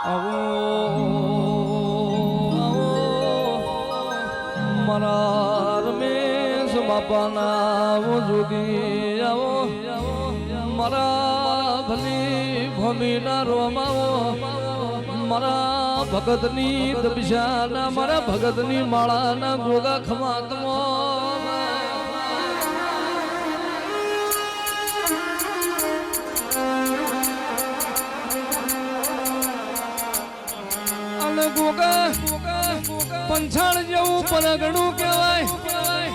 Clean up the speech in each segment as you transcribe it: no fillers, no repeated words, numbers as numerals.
આવો મારા રમેશ બાપાના જોગી આવો મારા ભલી ભૂમિના રોમાવો મારા ભગતની દબશાના મારા ભગતની માળાના ગોગા ખમાતમો ગોગા પંછાણ જેવું પરગણું કહેવાય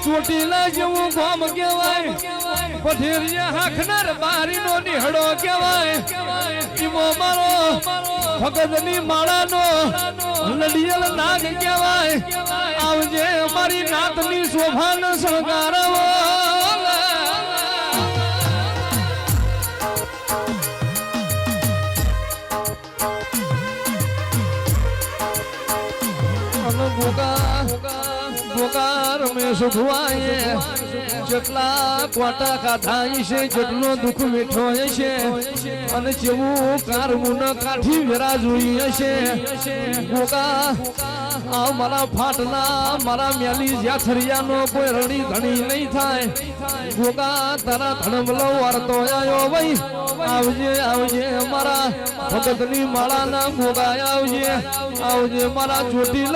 ચોટીલા જેવું ગામ કહેવાય પઠેરિયા હાખનાર બારીનો નિહળો કહેવાય ઈમો મારો ભગતની માળાનો લડિયલ નાગ કહેવાય આવજે મારી નાતની શોભાનો શણગારવો ગોગા રમેશ ભુવાએ જેટલા કોટા ખાધા છે જેટલો દુઃખ વેઠો છે અને જેવું કારમુન કાઠી વેરા જોઈ હશે ગોગા આ મારા ફાટના મારા મેલી જાથરિયાનો કોઈ રણી ધણી નહીં થાય ગોગા તારા ધણમલો વારતો આવ્યો ભાઈ આવજે આવજે મારા ભગતની માળાના ગોગા આવજે આવજે મારા ચોટીલ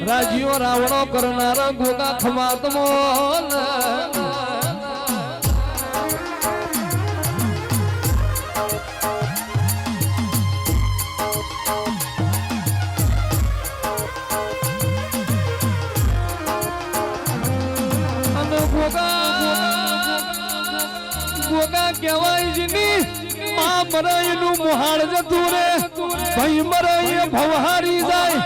રાજીઓ રાવણો કરનારા ગોગા ખમાતમો ગોગા કહેવાય જીની માં મરાયનું મોહાળ જતું રે ભાઈ મરાય ભવહારી જાય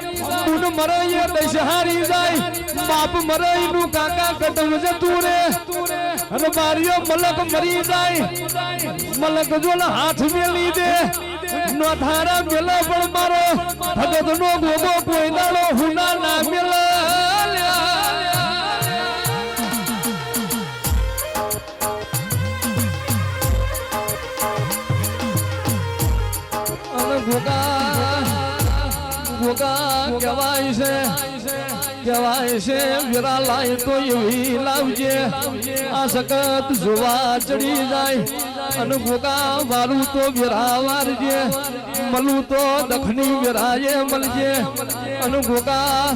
ગુણ મરાય દશહારી જાય બાપ મરાયનું કાકા કદમ જતું રે અને મારીઓ મલક મરી જાય મલક જોલ હાથ મેલી દે નો ધારા મેલા પણ મારો ભગત નો ગોગો કોઈ દાડો હુના ના મેલા ગોગા કહેવાય છે વીરા લાય તો એવી લાવજે આ સખત જોવા ચડી જાય અને ગોગા વારું તો વીરા વારજે મળું તો દખની વીરાએ મળજે અને ગોગા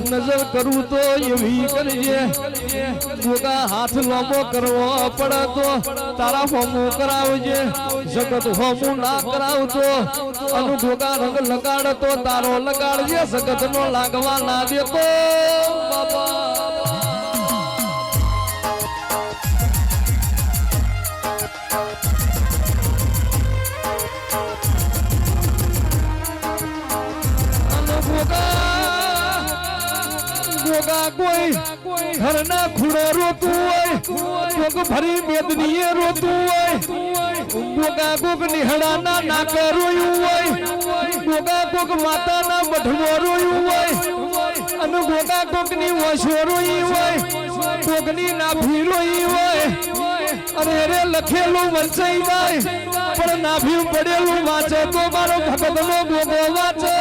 નજર કરું તો એવી કરજે ગોગા હાથ લાંબો કરવો પડે તો તારા હોમું કરાવજે જગત હોમું ના કરાવતો અને ગોગા રંગ લગાડ તો તારો લગાડજે જગત નો લાગવા ના દેતો બાબા ગોગા કોઈ ઘરના ખૂણો રોતું હોય કોક ભરી મેદનીએ રોતું હોય ગોગા કોક નિહળાના નાક રોયું હોય ગોગા કોક માતાના મઢવો રોયું હોય અને ગોગા કોકની વશો રોઈ હોય કોકની નાભી રોઈ હોય અરે રે લખેલું વંચાઈ જાય પણ નાભી પડેલું વાંચે તો મારો ભગતનો ગોગો વાંચે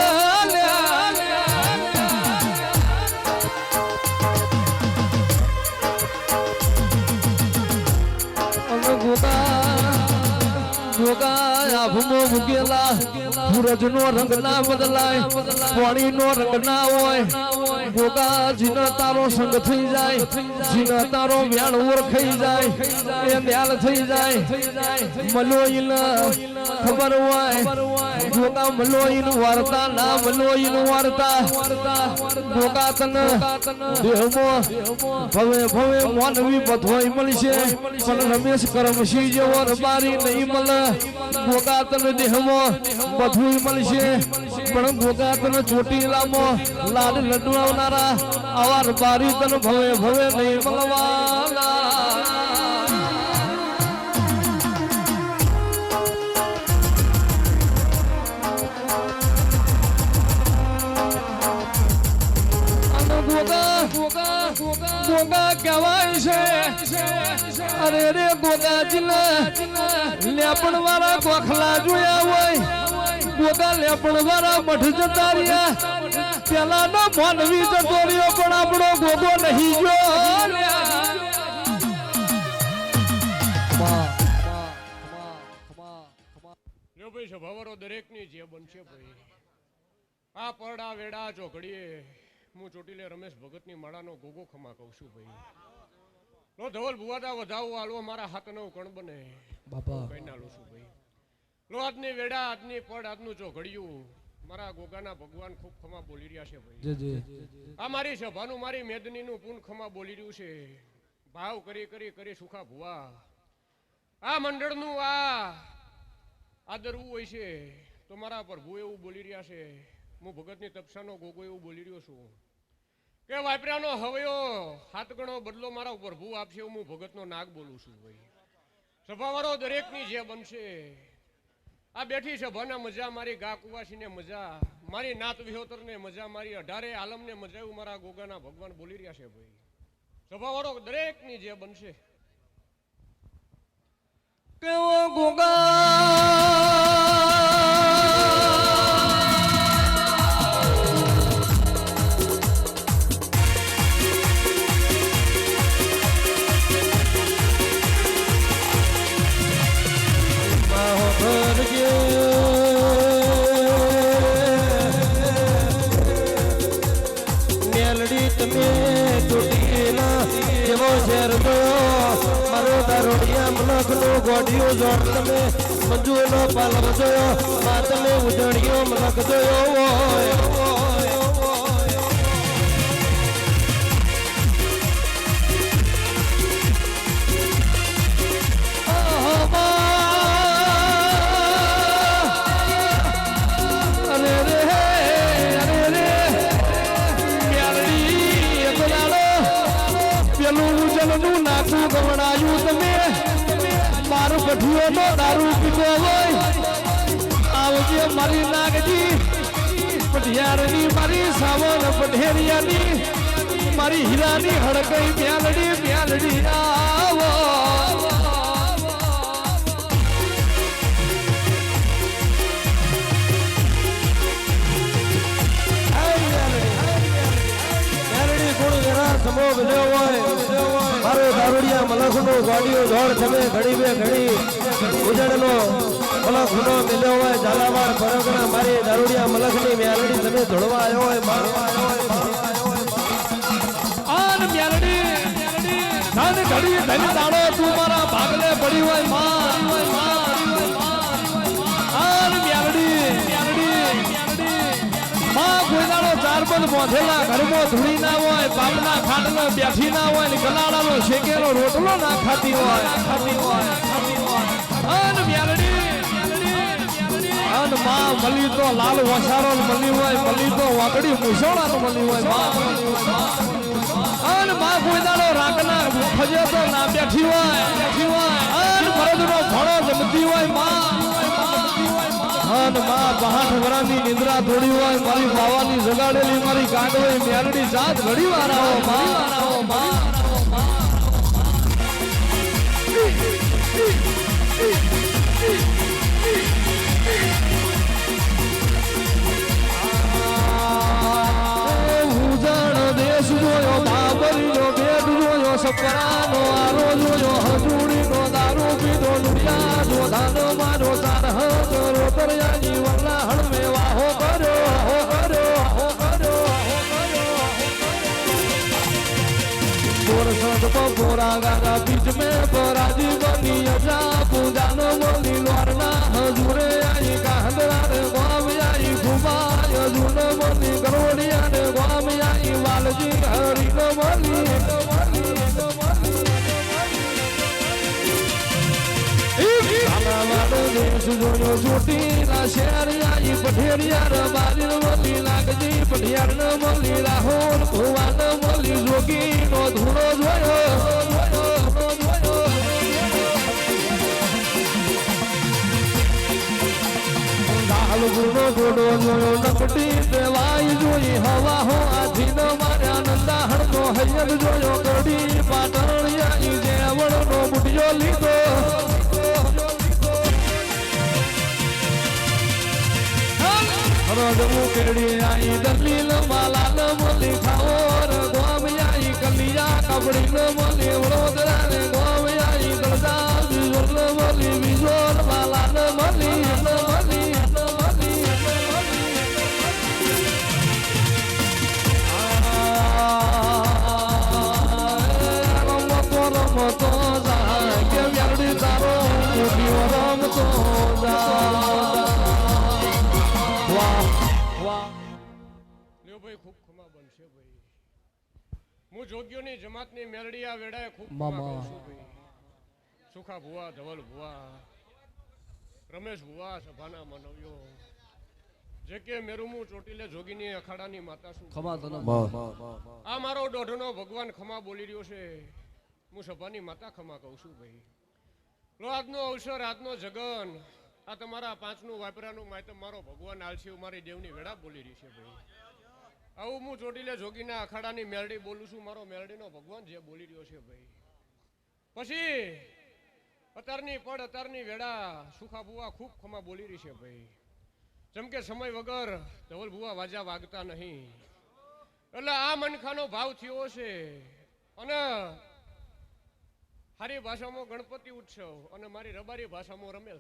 ગોગા આભમો મુકેલા સૂરજનો રંગ ના બદલાય પાણીનો રંગ ના હોય ગોગા જીનો તારો સંગ થઈ જાય જીનો તારો વ્યાણ ઓળખાઈ જાય એ મ્યાલ થઈ જાય મલોઈલ ખબર હોય ગોગા મલોઈલ વાર્તા ના મલોઈલ વાર્તા ગોગા તન દેહમો ભવે ભવે મોનવી બધોય મળશે પણ રમેશ કરમશી જેવો રબારી નહીં મળે ગોગા તન દેહમો બધું મળશે પણ ગોગા તન ચોટીલામાં લાડ લડવાનારા આવા રબારી તન ભવે ભવે નહીં મળવાના ગોગા કહેવાય છે અરે રે ગોગાજીને લેપણ વાળા ગોખલા જોયા હોય ગોગા પણ વાળા મઠ જતા રહ્યા પેલાનો માનવી જતો રહ્યો પણ આપણો ગોગો નહીં ગયો ભાઈ સ્વભાવરો દરેકની જે બનશે ભાઈ આ પરડા વેડા ચોકડીએ હું ચોટીલે રમેશ ભગતની માળાનો ગોગો ખમા કહું છું ભાઈ લો ધવલ ભુવાદા વધાવો આલવો મારા હાથ નવ કણ બને બાપા કઈ નાલું છું ભાઈ લો આજની વેડા આજની પડ આજનું ચોઘડિયું મારા ગોગાના ભગવાન ખૂબ ખમા બોલી રહ્યા છે ભાઈ આ મારી સભાનું મારી મેદનીનું પૂન ખમા બોલી રહ્યું છે ભાવ કરી કરી કરી સુખા ભુવા આ મંડળનું આ આદરવું હોય છે તો મારા પ્રભુ એવું બોલી રહ્યા છે હું ભગતની તપસાનો ગોગો એવું બોલી રહ્યો છું કે વાપરાનો હવયો હાથ ગણો બદલો મારા પ્રભુ આપશે હું ભગતનો નાગ બોલું છું ભાઈ સભાવાળો દરેકની જે બનશે આ બેઠી સભાના મજા મારી ગા કુવાસીને મજા મારી નાત વિહોતરને મજા મારી 18 આલમને મજા એવું મારા ગોગાના ભગવાન બોલી રહ્યા છે ભાઈ સભાવાળો દરેકની જે બનશે કેવો ગોગા ગોડિયો જોડ તમે મંજૂનો પાલવ જોયો માં તમે ઉજળિયો મલક જોયો પેલું ઉજળનું નાખું ગવડાયું તમે મારું પઠિયોનો દારૂ પીતો હોય આવજે મારી નાગજી પઢિયારની મારી સાવન પઢેરિયાની મારી હીરાની હડકઈ મ્યાલડી મ્યાલડી આવો સમો વિજય હોય મારો દારૂડિયા મલખનો ગોડિયો જોડ તમે ઘડી બે ઘડી ઉજળનો મલખનો મિલ્યો હોય ઝાલાવાડ પરગણા મારી દારૂડિયા મલખની મ્યાલડી તમે ધોળવા આવ્યો હોય મારવા આવ્યો હોય આન મ્યાલડી ધન ઘડી ધન તાળો તું મારા ભાગલે પડી હોય માં આન મ્યાલડી માં કોઈ દાડો ચાર પદ મોઢેલા ઘરમાં ધૂળી ના હોય બાપના ખાટલો બેઠી ના હોય ને ગલાડાનો શેકેલો રોટલો ના ખાતી હોય અન મ્યાલડી અન માં મલી તો લાલ વસારો મલી હોય મલી તો વાકડી મુસોળા મલી હોય અન માં કોઈ દાડો રાખના ફજે તો ના બેઠી હોય અન મરદનો ભણો જમતી હોય માં અન માં 62 વરાની નિંદ્રા થોડી હોય મારી બાવાની જગાડેલી મારી ગાંડોય મેરડી જાત ઘડી વાર આવો માં ઉજણ દેશ જોયો બાબરીનો બેટ જોયો સપરાનો આરો જોયો હજુડીનો દારૂ પીધો લુડિયા જો ધાનો મારો ચાર હજારો તરયાની વરલા હળમે વાહો કર્યો પોરા ગાગા બીચ में पराजी बनी अजा पूजानो बोली लोरना हजूरे आई कांदरा रे गोम आई घुमाय हजूनो बोली करोड़िया रे गोम आई वालजी हरी नो बोली वालो देश जोयो छोटी ना शहर आई पठेरिया रे बारी बोली नागजी पठियार न बोली राहुल भुवन बोली जोगी नो धूनो जोयो दाल गुनो गोडो जोयो नकटी देवाई जोई हवा हो आधी न मार्या नंदा हड़नो हयद जोयो कड़ी पाटणिया ई जेवण नो बुटियो लीधो રડવું કેડી આઈ દલીલ માલાલ મોલી ખાઓર ગોમ આઈ કલિયા કબડી મોલી વડોદરા ને ગોમ આઈ દલદા વિજોલ મોલી વિજોલ માલાલ મોલી મોલી રમતો જા કે વ્યારડી તારો રમતો જા ખૂબ ખમા બનશે ભાઈ. હું જોગ્યોની જમાતની મેલડી આ વેડાએ ખૂબ મામા. ખમા બનશું ભાઈ. સુખા ભુવા, ધવલ ભુવા, રમેશ ભુવા, સભાના માનવ્યો, જે કે મેરુમુ ચોટીલે જોગીની અખાડાની માતા શું ખમા તને આ મારો દોઢનો ભગવાન ખમા બોલી રહ્યો છે. હું સભાની માતા ખમા કહું છું ભાઈ. લો આજનો અવસર, આજનો જગન, આ તમારા પાંચનું વાપરાનું માયતમ મારો ભગવાન આલસી મારી દેવની વેડા બોલી રહી છે ભાઈ. આવું હું ચોટીલે જોગીના અખાડાની મેલડી બોલું છું. મારો મેલડીનો ભગવાન જે બોલી રહ્યો છે ભાઈ. પછી અત્યારની વેડા સુખા ભુવા ખૂબ ખમા બોલી રહી છે ભાઈ. જેમ કે સમય વગર ધવલ ભુવા વાજા વાગતા નહીં. એટલે આ મનખાનો ભાવ થયો છે. અને હારી ભાષામાં ગણપતિ ઉત્સવ અને મારી રબારી ભાષામાં રમેલ.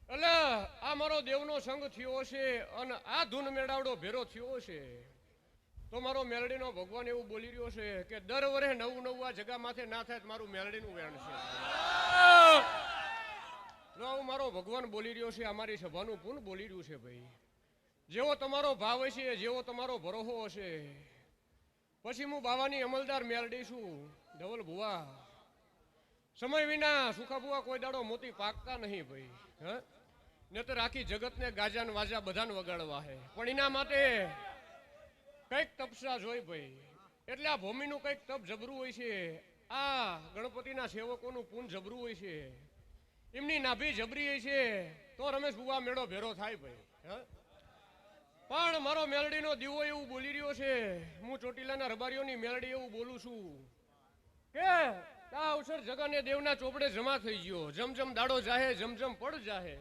એટલે આ મારો દેવનો સંગ થયો છે અને આ ધૂન મેળાવડો ભેરો થયો છે. તો મારો મેલડીનો ભગવાન એવું બોલી રહ્યો છે કે દર વર્ષે નવું આ જગા માથે ના થાય મારું મેલડીનું વેણ છે. આવું મારો ભગવાન બોલી રહ્યો છે. અમારી સભાનું પૂન બોલી રહ્યું છે ભાઈ. જેવો તમારો ભાવ હશે, જેવો તમારો ભરોસો હશે. પછી હું બાવાની અમલદાર મેલડી છું ધવલ ભુવા. સમય વિના સુખા ભુવા કોઈ દાડો મોતી પાકતા નહીં ભાઈ. નહીતર આખી જગતને ગાજાન વાજા બધાને વગાડવા હે. પણ એના માટે કઈક તપસ્યા જોઈ ભાઈ. એટલે આ ભૂમિનું કઈક તપ જબરું હોય છે. આ ગણપતિના સેવકોનું પૂન જબરું હોય છે. એમની નાભી જબરી હોય છે તો રમેશ ભુવા મેળો ભેરો થાય ભાઈ. પણ મારો મેલડીનો દીવો એવું બોલી રહ્યો છે. હું ચોટીલાના રબારીઓની મેલડી એવું બોલું છું કે આ અવસર જગને દેવના ચોપડે જમા થઈ ગયો. જમ દાડો જાહે, જમ પડ જાહે.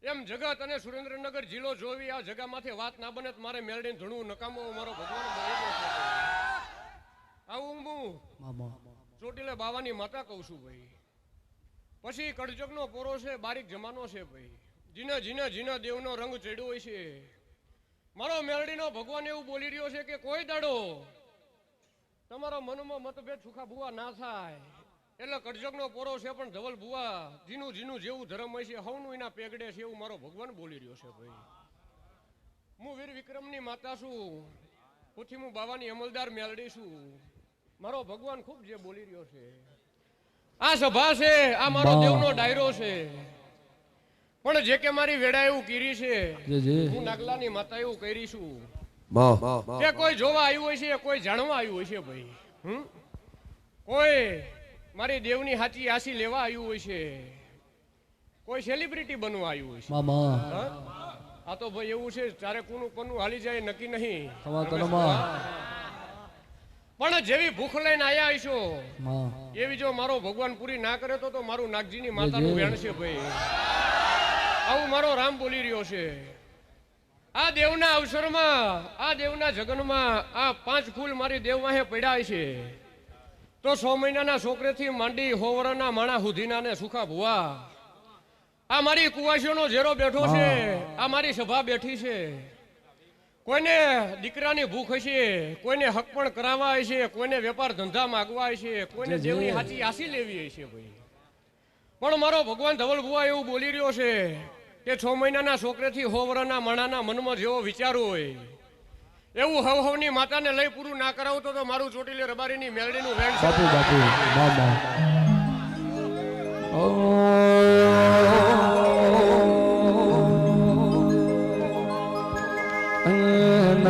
એમ જગત અને સુરેન્દ્રનગર જિલ્લો જોવી આ જગામાંથી વાત ના બને મારે મેલડીને ધણું નકામો મારો ભગવાન આવું હું ચોટીલે બાવાની માતા કહું છું ભાઈ. પછી કડજગનો પોરો છે, બારીક જમાનો છે ભાઈ. જીને દેવનો રંગ ચડ્યો હોય છે. મારો મેલડીનો ભગવાન એવું બોલી રહ્યો છે કે કોઈ દાડો તમારા મનમાં મતભેદ સુખા ભુવા ના થાય. એટલે કડજગનો પોરો છે પણ ધવલ ભુવા જીનું જેવું ધર્મ હોય છે હવનું એના પેગડે છે એવું મારો ભગવાન બોલી રહ્યો છે ભાઈ. હું વીર વિક્રમની માતા છું. પછી હું બાવાની અમલદાર મેલડી છું. મારો ભગવાન ખૂબ જે બોલી રહ્યો છે. આ સભા છે, આ મારો દેવનો ડાયરો છે. પણ જે કે મારી વેડા એવું કીરી છે, હું નાગલાની માતા એવું કરી છું કે કોઈ જોવા આવ્યું હોય છે, કોઈ જાણવા આવ્યું હોય છે ભાઈ. કોઈ મારી દેવની હાચી આશી લેવા આવ્યું હોય છે, કોઈ સેલિબ્રિટી બનવા આવ્યું હોય છે. આ તો ભાઈ એવું છે ચારે કોનું હાલી જાય નક્કી નહીં. પણ જેવી ભૂખ લઈને આયા છો એવી જો મારો ભગવાન પૂરી ના કરે તો મારું નાગજીની માતાનું વેણ છે ભાઈ. આવું મારો રામ બોલી રહ્યો છે. આ દેવના અવસરમાં, આ દેવના જગનમાં આ 5 ફૂલ મારી દેવ વાહે પડ્યા છે. તો 6 મહિનાના છોકરેથી માંડી 100 વર્ષના માણા સુધીના ને સુખા ભુવા આ મારી કુવાસીઓનો ઝેરો બેઠો છે. આ મારી સભા બેઠી છે. કોઈને દીકરાની ભૂખ હશે, કોઈને હક પણ કરાવવા હશે, કોઈને વેપાર ધંધા માગવા હશે, કોઈને દેવની હાચી આશી લેવી હશે ભાઈ. પણ મારો ભગવાન ધવલ ભુવા એવું બોલી રહ્યો છે કે 6 મહિનાના છોકરેથી 100 વર્ષના માણાના મનમાં જેવો વિચાર હોય એવું હવની માતાને લઈ પૂરું ના કરાવું તો મારું ચોટીલે રબારીની મેલડીનું વેણ છે.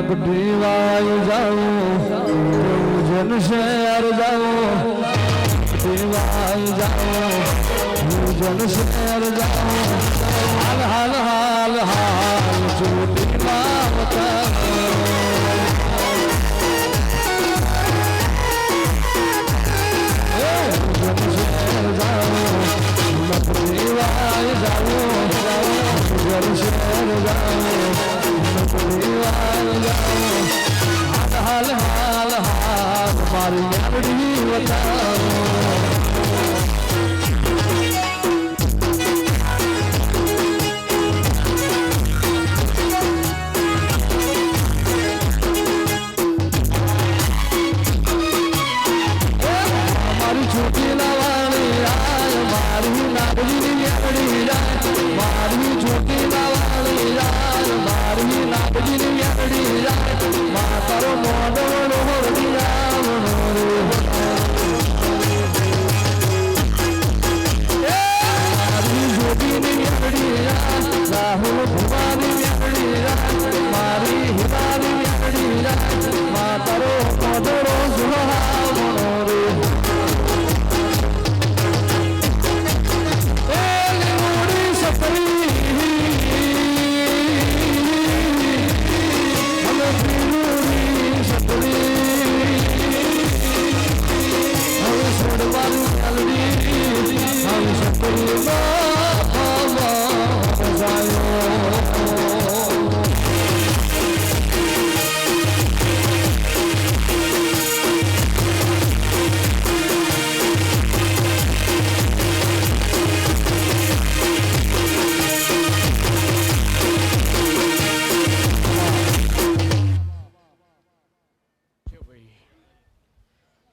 નકડી વાય જાઉં જન શહેર જાઉં, વાય જાઉં જન શહેર જાઉં. હાલ હાલ હાલ હાલ ચોટી માતા જન શહેર જાઉં, નકડી વાય જાઉં જન શહેર જાઉં. મારી યાદડી વધારો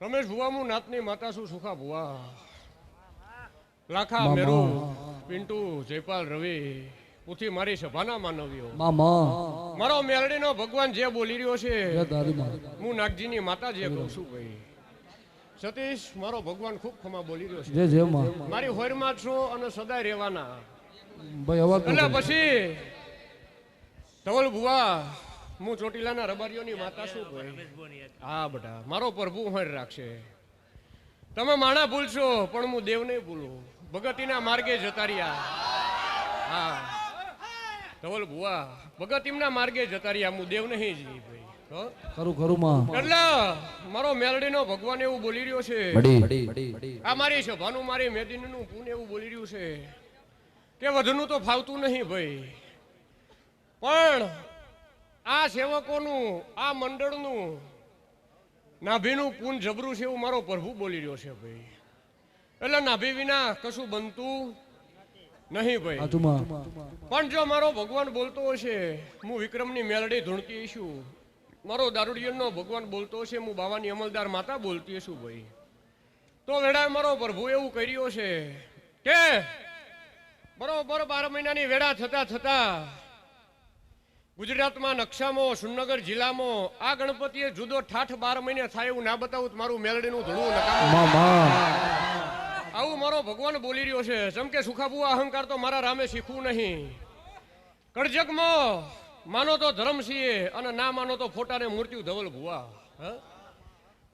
રમેશ ભુવા હું નાતની માતા છું સુખા ભુવા લાખા મેરુ પિન્ટુ જયપાલ રવિ ઉથી મારી સભાના માનવીઓ મારો મેલડીનો ભગવાન જે બોલી રહ્યો છે હું નાગજીની માતા જે કહું છું ભાઈ સતીશ મારો ભગવાન ખૂબ ખમા બોલી રહ્યો છે મારી હોરમાં છો અને સદાય રહેવાના એટલે પછી ધવલ ભુવા હું ચોટીલાના રબારીઓની માતા છું ભાઈ હા બેટા મારો પ્રભુ હોર રાખશે તમે માણા ભૂલશો પણ હું દેવ નહીં ભૂલું ભગતીના માર્ગે જતા રહ્યા હા ધવલ ભુવા ભગતીના માર્ગે જતા રહ્યા હું દેવ નહીં જી ભાઈ ખરું ખરું માં એટલે મારો મેલડીનો ભગવાન એવું બોલી રહ્યો છે આ મારી સભાનું મારી મેદીનનું પૂન એવું બોલી રહ્યું છે કે વધુનું તો ફાવતું નહીં ભાઈ પણ આ સેવકોનું આ મંડળનું નાભીનું પૂન જબરું છે એવું મારો પ્રભુ બોલી રહ્યો છે ભાઈ એટલે નાભી વિના કશું બનતું નહીં ભાઈ પણ જો મારો ભગવાન બોલતો હશે હું વિક્રમની મેલડી ધૂણતી છું મારો દારૂડિયનનો ભગવાન બોલતો હશે હું બાવાની અમલદાર માતા બોલતી છું ભાઈ તો વેળાએ મારો પ્રભુ એવું કહી રહ્યો છે કે બરોબર 12 મહિનાની વેળા થતા થતા ગુજરાતમાં નકશામાં સુરનગર જિલ્લામાં આ ગણપતિએ જુદો ઠાઠ 12 મહિને થાય એવું ના બતાવું મારું મેલડીનું ધૂળું નકામું આવું મારો ભગવાન બોલી રહ્યો છે જેમ કે સુખાબુઆ અહંકાર તો મારા રામે શીખવું નહીં કળજગમાં માનો તો ધર્મ છીએ અને ના માનો તો ફોટાને મૂર્ત્યું ધવલ ભુવા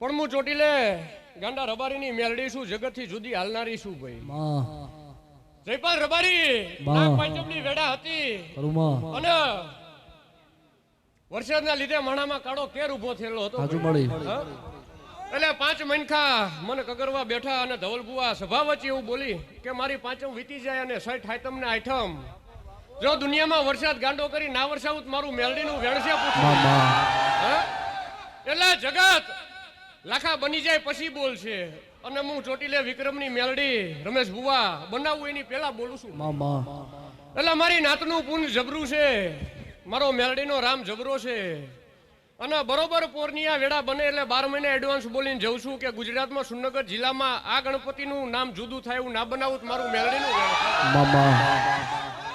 પણ હું ચોટીલે ગાંડા રબારીની મેલડી છું જગતથી જુદી હાલનારી છું ભાઈ જયપાલ રબારી નાગ પાંચમની વેડા હતી અને વરસાદના લીધે માણામાં કાળો કેર ઉભો થયેલો હતો એટલે 5 મનખા મને કગરવા બેઠા અને ધવલ ભુવા સભા વચ્ચે એવું બોલી કે મારી પાંચમ વીતી જાય અને 60 આઈટમ ને આઈટમ જો દુનિયામાં વરસાદ ગાંડો કરી ના વરસાવું મારું મેલડીનું વેણસે પૂછ્યું એટલે જગત લાખા બની જાય પછી બોલશે અને હું ચોટીલે વિક્રમની મેલડી રમેશ ભુવા બનાવું એની પહેલા બોલું છું એટલે મારી નાતનું પૂન જબરું છે મારો મેલડીનો રામ જબરો છે અને બરોબર પોરની વેડા બને એટલે 12 મહિને એડવાન્સ બોલીને જઉં છું કે ગુજરાતમાં સુરનગર જિલ્લામાં આ ગણપતિનું નામ જુદું થાય એવું ના બનાવું મારું મેલડીનું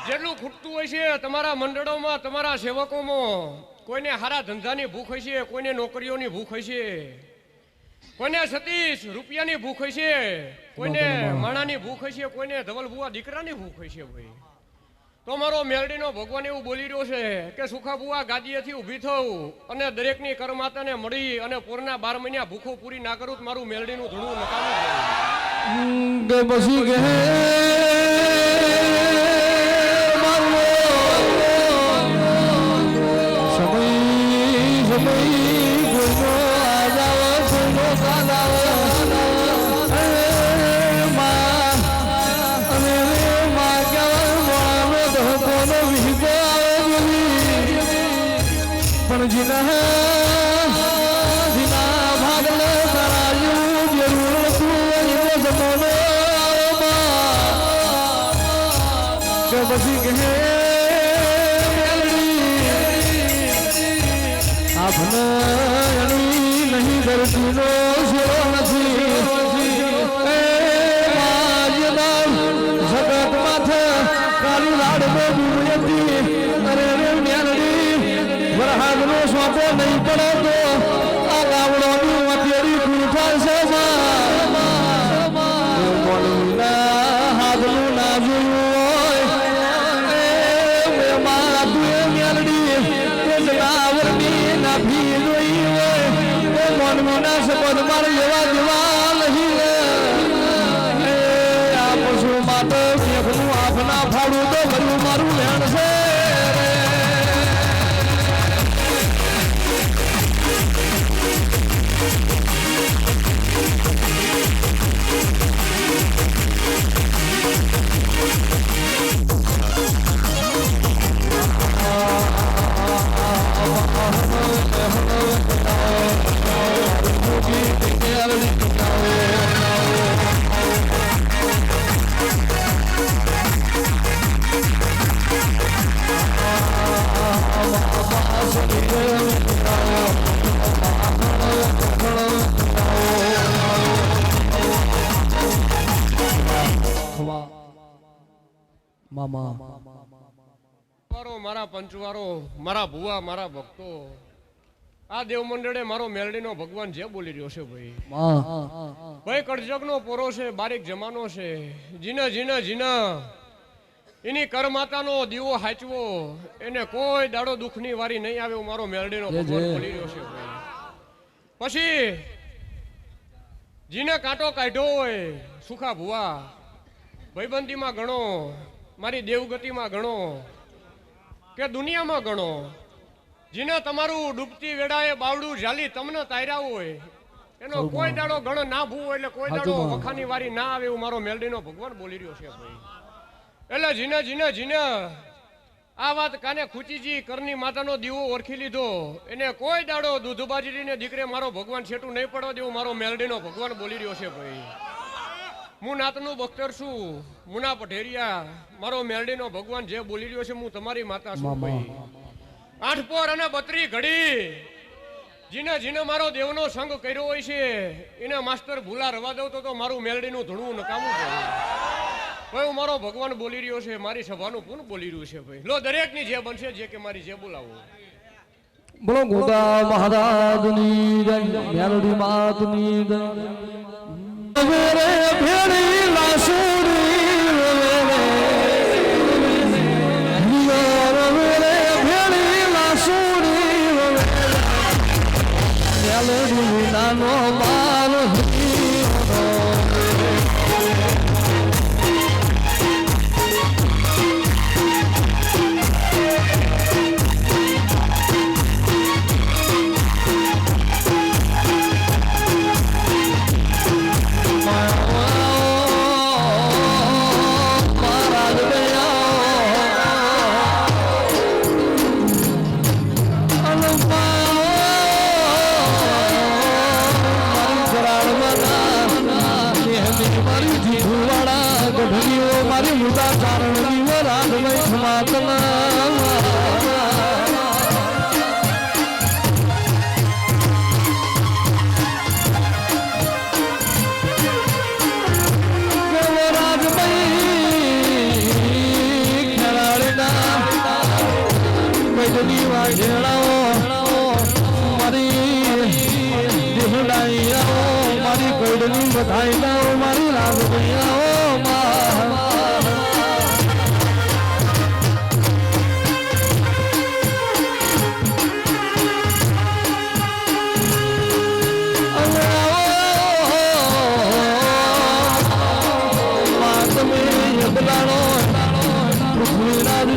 જેટલું ખૂટતું હોય છે તમારા મંડળોમાં તમારા સેવકોમાં કોઈને હારા ધંધાની ભૂખ હોય છે કોઈને નોકરીઓની ભૂખ હોય છે કોઈને સતીશ રૂપિયાની ભૂખ હોય છે કોઈને માણાની ભૂખ હોય છે કોઈને ધવલ ભુવા દીકરાની ભૂખ હોય છે ભાઈ તો મારો મેલડીનો ભગવાન એવું બોલી રહ્યો છે કે સુખા ભુવા ગાદીએથી ઊભી થવું અને દરેકની કરમાતાને મળી અને પોરના 12 મહિના ભૂખો પૂરી ના કરું મારું મેલડીનું ધૂળું નકામું કે પછી કે પણ જીના ભાગલે તારા પછી કહે આપને નહીં ધરતીનો શેરો નથી જગત માથે કાલી લાડનો બીમયતી અરે રે મેલડી વરહાદનો સોંપો નહીં પડે તો આ ગામડોની વટેરી કૂઠા છે હાથનું ના જોયું હોય મેલડી આવરની ના ભી જોઈ હોય મનનું ના શબ્દ મારે એવા દેવા નહીં આ પશુ માટે મેઘનું આપના ફાડું તો ભર્યું મારું લેણ છે મારા પંચવારો મારા ભુવા મારા ભક્તો આ દેવ મંડળે મારો મેલડીનો ભગવાન જે બોલી રહ્યો છે ભાઈ કળજગનો પોરો છે બારીક જમાનો છે જીના એની કરમાતાનો દીવો હાચવો એને કોઈ દાડો દુઃખની વારી નહીં આવે મારો મેલડીનો ભગવાન બોલી રહ્યો છે ભાઈ પછી જીને કાંટો કાઢ્યો હોય સુખા ભુવા ભાઈબંધીમાં ગણો મારી દેવગતિમાં ગણો કે દુનિયામાં ગણો જેને તમારું ડૂબતી વેળાએ બાવડું ઝાલી તમને તાર્યા હોય એનો કોઈ દાડો ગણ ના ભૂવો એટલે કોઈ દાડો વખાની વારી ના આવે એવું મારો મેલડીનો ભગવાન બોલી રહ્યો છે ભાઈ એટલે જીને આ વાત કાને ખૂચીજી કરની માતાનો દીવો ઓળખી લીધો એને કોઈ દાડો દૂધબાજીને દીકરે મારો ભગવાન છેટું નહીં પડવા દેવું મારો મેલડીનો ભગવાન બોલી રહ્યો છે ભાઈ હું નાતનું બખ્તર છું મુના પઢેરિયા મારો મેલડીનો ભગવાન જે બોલી રહ્યો છે હું તમારી માતા છું ભાઈ 8 પોર અને 32 ઘડી જીને મારો દેવનો સંગ કર્યો હોય છે એને માસ્ટર ભૂલા રવા દઉં તો મારું મેલડીનું ધૂણું નકામું ભાઈ ભાઈ મારો ભગવાન બોલી રહ્યો છે મારી સભાનું પૂર્ણ બોલી રહ્યું છે ભાઈ લો દરેકની જે બનશે જે કે મારી જે બોલાવો બોલો ગોગા મહારાજની જય મેલડી માતની જય વેરે ભેળી લાસુડી વેરે ભેળી લાસુડી મેલડી નાનો માર મારી મુદા ચારણ રાધમય સમાતના મારી કોઈડની બધાઈ દો મારી રાધમૈયા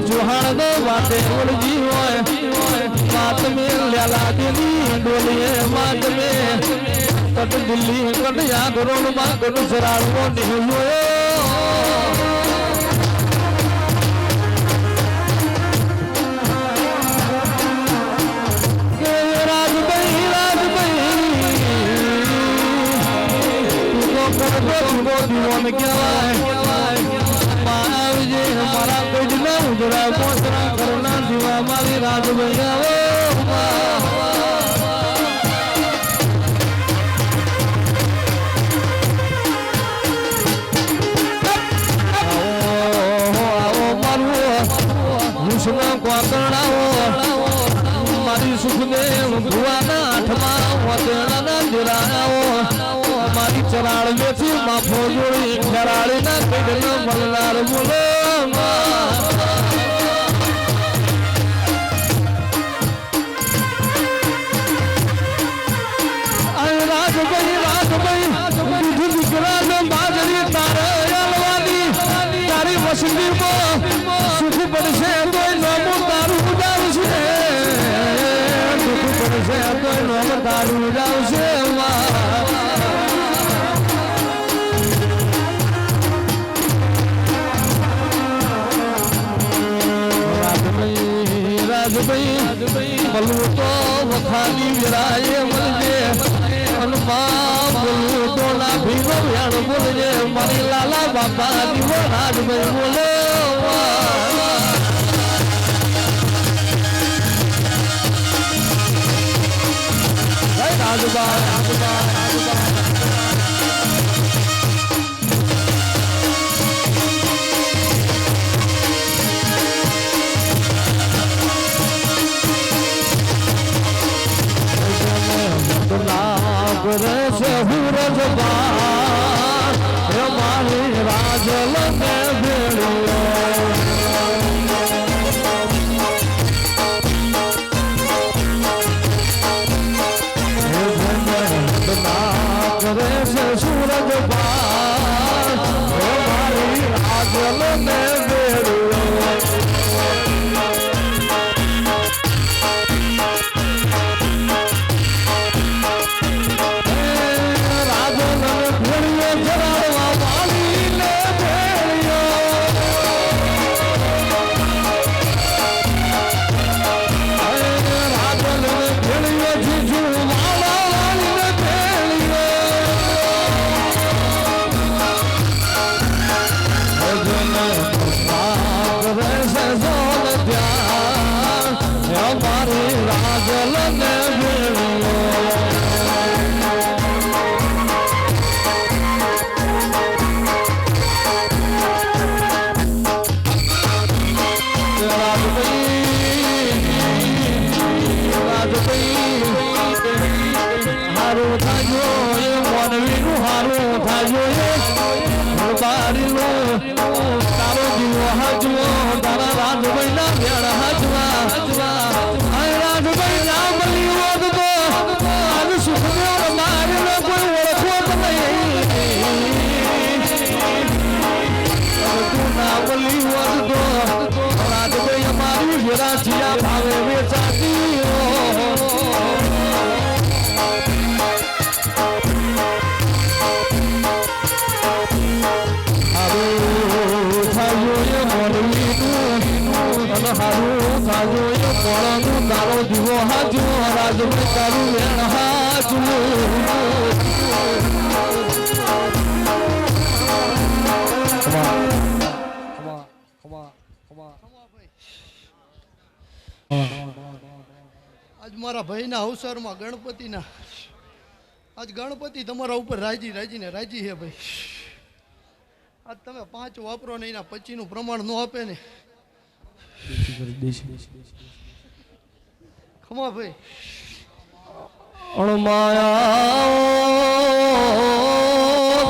ચુહાણ દો વાતે ઓળજી હોય માત મે લેલા દેની ડોલીએ માત મે કટ દિલ્હી કટ યાગરોડ માં કટ સરાળવો નિહલ્યો કે રાજભાઈ તું તો દીવન કહેવાય મારા કોઈ ના ઉદરા પોતરા કરના દીવા મારી રાજભાઈ આવો મારી સુખદેવ ભુવાના આઠમા વતેણાના દિલાઓ મારી ચરાળ વેચી માફો જોડી ખરાળીના કઈડનો મલનાર બોલો રાજભાઈ દીકરાનો બાજરી તારે અલવાની તારી વસંતીમાં સુખ પડશે તોય નોમું તારું ઉડાવશે સુખ પડશે તોય નોમું તારું ઉડાવશે રાજભાઈ મળવું તો વખાની વિરાય મળજે અનમાં બોલવું તો ના ભીનો વ્યાણ બોલજે મારી લાલા બાપા દીવો રાજભાઈ બોલે ભાવે વેચાતી તારો દીવો હાજુ રાજભાઈ તારું વેણ હાજુ આજ મારા ભાઈના અવસરમાં ગણપતિના આજ ગણપતિ તમારા ઉપર રાજી હે ભાઈ. આજ તમે 5 વાપરો ને એના 25 નું પ્રમાણ ન આપે ને ખમા ભાઈ અણમાયા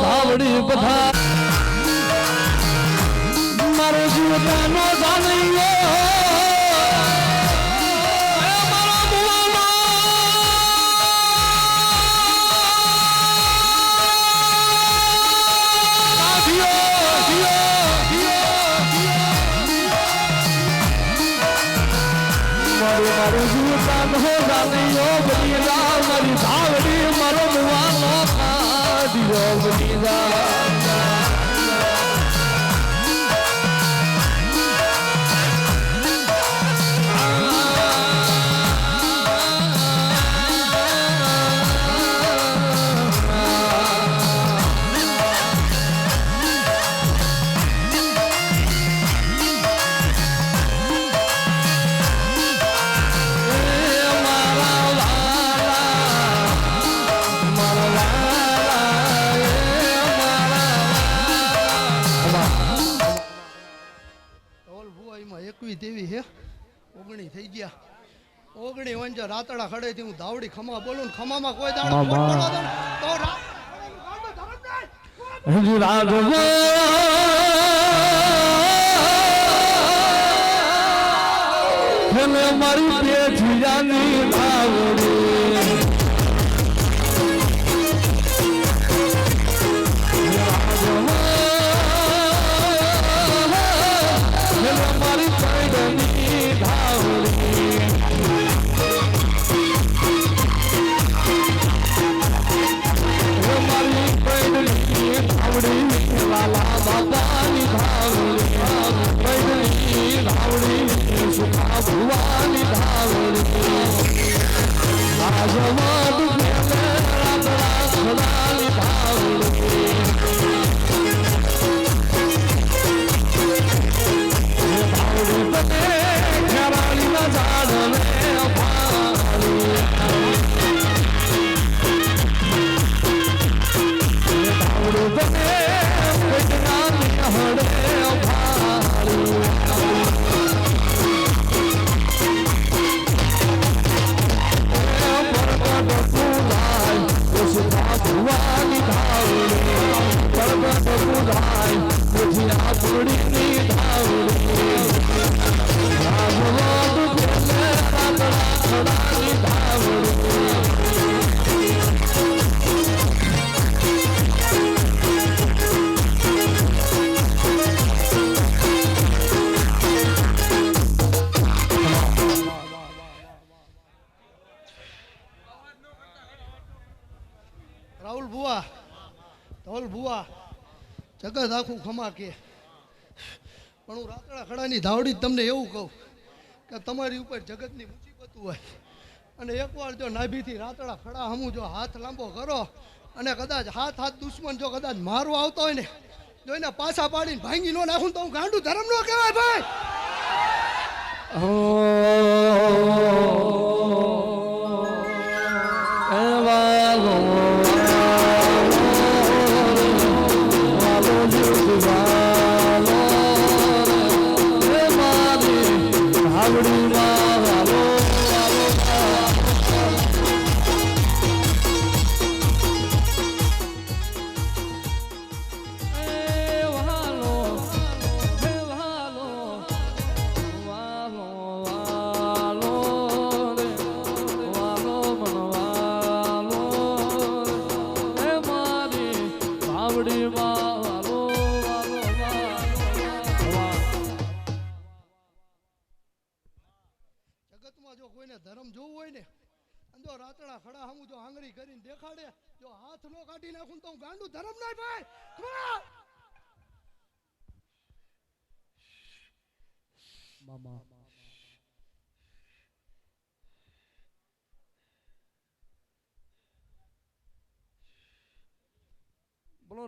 ધાવડી બધા મારો જીવતાનો જાણ્યો મારું જીવતા નો જાણ્યો બની જા મારી ધાવડી મારો મુવાનો દિયો બની જા એકવી તેવી હે ઓગણી થઈ ગયા ઓગણી વંજો રાતડા ખડેથી હું ધાવડી ખમા બોલું ને ખમામાં કોઈ દાડો મામા. ખોટ પડો તો હજી રાજવા મારી પેઠિયાની ધાવડી મારી પેડની ધાવડી મારી પેડની ધાવડી લાલા બાબાની ધાવડી પેડની ધાવડી સુખા ભુવાની ધાવડી આજવાદ ફેલે રાતડા સદાની ધાવડી ધાવડી બને ઘેરાળીના ઝાડને અભાળી ધાવડી બને પેટનાની હડે અભાળી ભુવાની ધાવડી પરબત પુરાય પૂજ્યા પુડીની ધાવડી રાજવાદ ફેલે રાતડા ખડાની ધાવડી રાહુલ ભુવા ધોલ ભુવા જગત આખું ખમા કે પણ હું રાતડા ખડાની ધાવડી તમને એવું કહું કે તમારી ઉપર જગતની મુસીબત હોય અને એકવાર જો નાભીથી રાતડા ખડા હમું જો હાથ લાંબો કરો અને કદાચ હાથ દુશ્મન જો કદાચ મારવા આવતો હોય ને જો એને પાછા પાડીને ભાંગી ન નાખું તો હું ગાંડું ધર્મ નો કહેવાય ભાઈ જગતમાં જો કોઈને ધર્મ જોવું હોય ને અને જો રાતડા ખડા હમું જો આંગળી કરીને દેખાડે જો હાથ નો કાઢી નાખું તો હું ગાંડું ધર્મ નહીં ભાઈ મામા